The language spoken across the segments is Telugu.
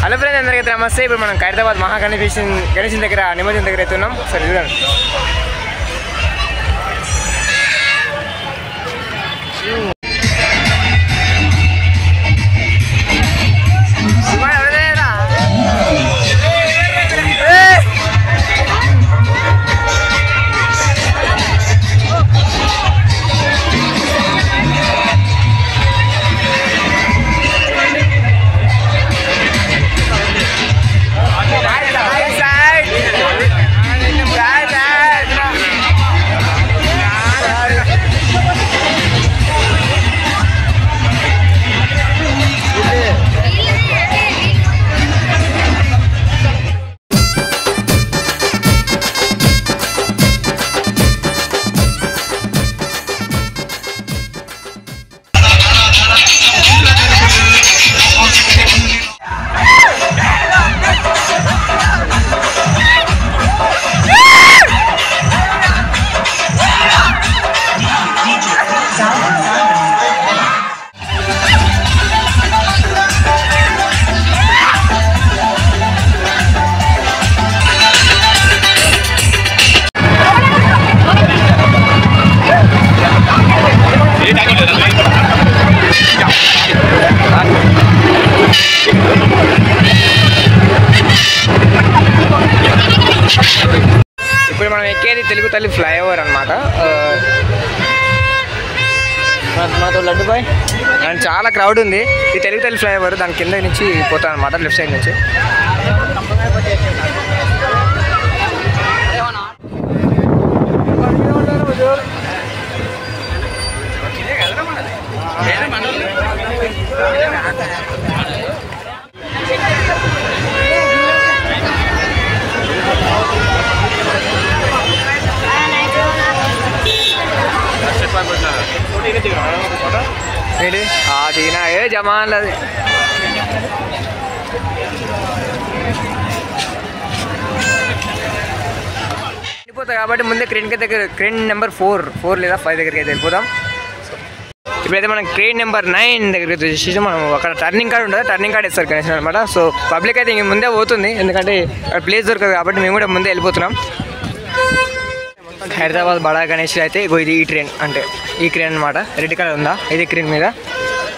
హలో ఫ్రెండ్స్, అందరికీ నమస్తే. ఇప్పుడు మనం ఖైరతాబాద్ గణేశన్ దగ్గర నిమజ్జనం దగ్గర అవుతున్నాం. సరే చూడండి. ఇప్పుడు మనం ఎక్కేది తెలుగు తల్లి ఫ్లైఓవర్ అనమాట. మాతో లడ్డు బాయ్ అండ్ చాలా క్రౌడ్ ఉంది. ఈ తెలుగు తల్లి ఫ్లైఓవర్ దాని కింద నుంచి పోతాను అనమాట, లెఫ్ట్ సైడ్ నుంచి. దిగినా ఏ జమాన్లు అది వెళ్ళిపోతాయి కాబట్టి ముందే క్రేన్ నెంబర్ 4 లేదా 5 దగ్గరికి అయితే వెళ్ళిపోతాం. ఇప్పుడైతే మనం క్రేన్ నెంబర్ 9 దగ్గరికి వచ్చేసి మనం అక్కడ టర్నింగ్ కార్డ్ ఉంటుంది, టర్నింగ్ కార్డ్ ఇస్తారు గణేశన్ అనమాట. సో పబ్లిక్ అయితే ఇంక ముందే పోతుంది, ఎందుకంటే అక్కడ ప్లేస్ దొరకదు కాబట్టి మేము కూడా ముందే వెళ్ళిపోతున్నాం. హైదరాబాద్ బడా గణేష్ అయితే ఇది ఈ ట్రైన్, అంటే ఈ క్రేన్ అనమాట. రెడ్ కలర్ ఉందా, ఇది క్రేన్ మీద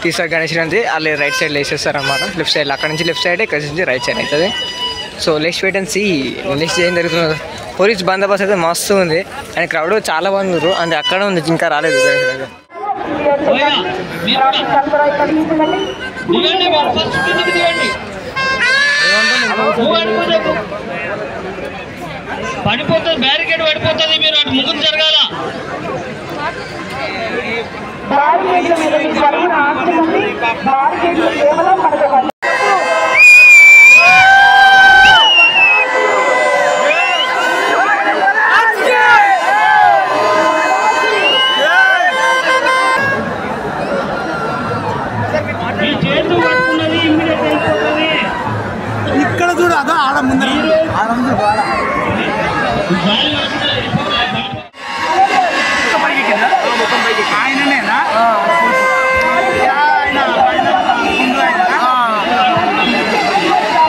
తీస్తారు గణేష్ అంతే. వాళ్ళు రైట్ సైడ్లో వేసేస్తారు అనమాట, లెఫ్ట్ సైడ్లో. అక్కడ నుంచి లెఫ్ట్ సైడ్, ఇక్కడ నుంచి రైట్ సైడ్ అవుతుంది. So next wait and see next ఏం జరుగుతుంది. పోలీస్ బందోబస్తు అయితే మస్తు ఉంది అండ్ క్రౌడ్ చాలా బాగుంది. అంటే అక్కడ ఉంది, ఇంకా రాలేదు గణేష్. పడిపోతుంది, బ్యారికేడ్ పడిపోతుంది, మీరు అటు ముందుకు జరగాల. ఇక్కడ చూడు, అదో ఆడ ముందు ఆయననేనా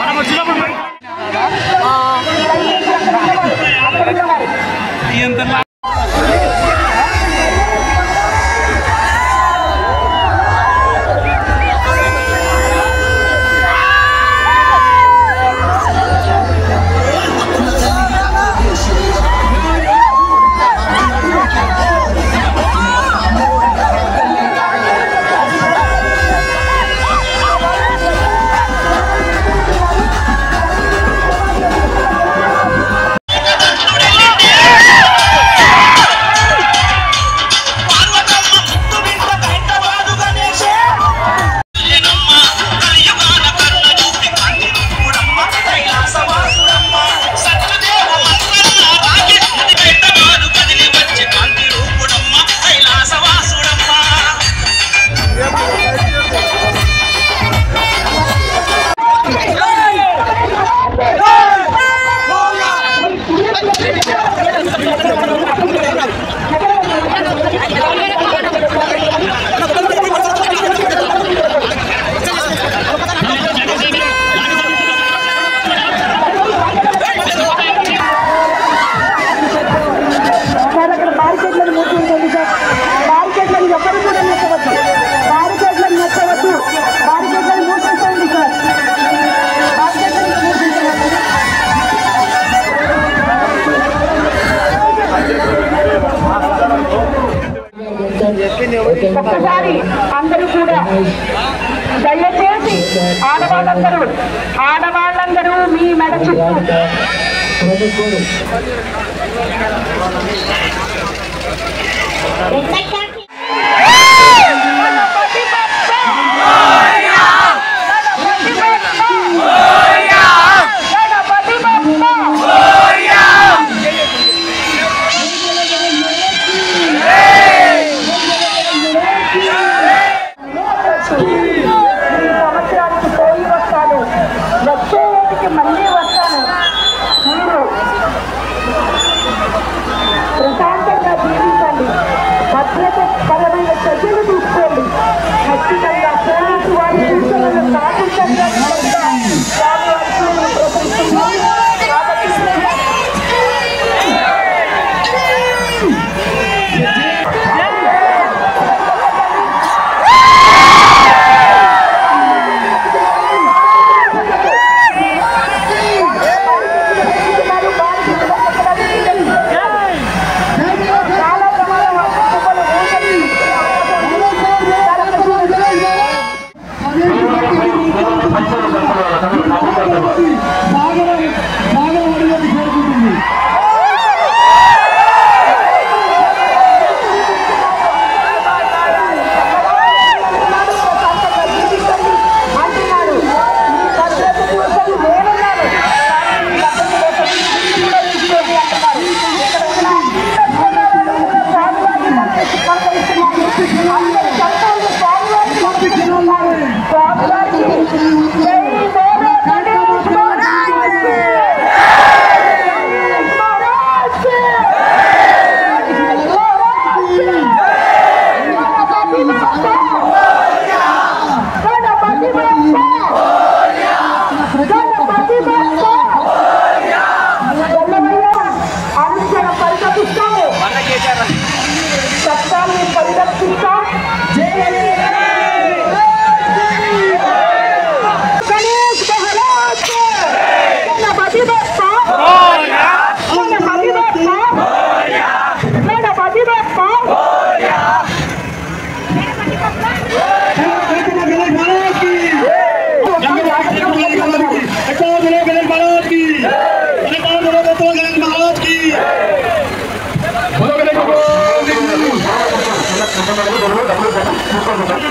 మనం వచ్చినప్పుడు ఎంత ఆడవాళ్ళందరూ మీ మెడ చుట్టూ మళ్ళీ వస్తాను. మీరు ప్రశాంతంగా జీవించండి, భద్రతపరమైన చర్యలు తీసుకోండి. ఖచ్చితంగా పోలీసు వారి సూచనలు పాటించండి. Gracias.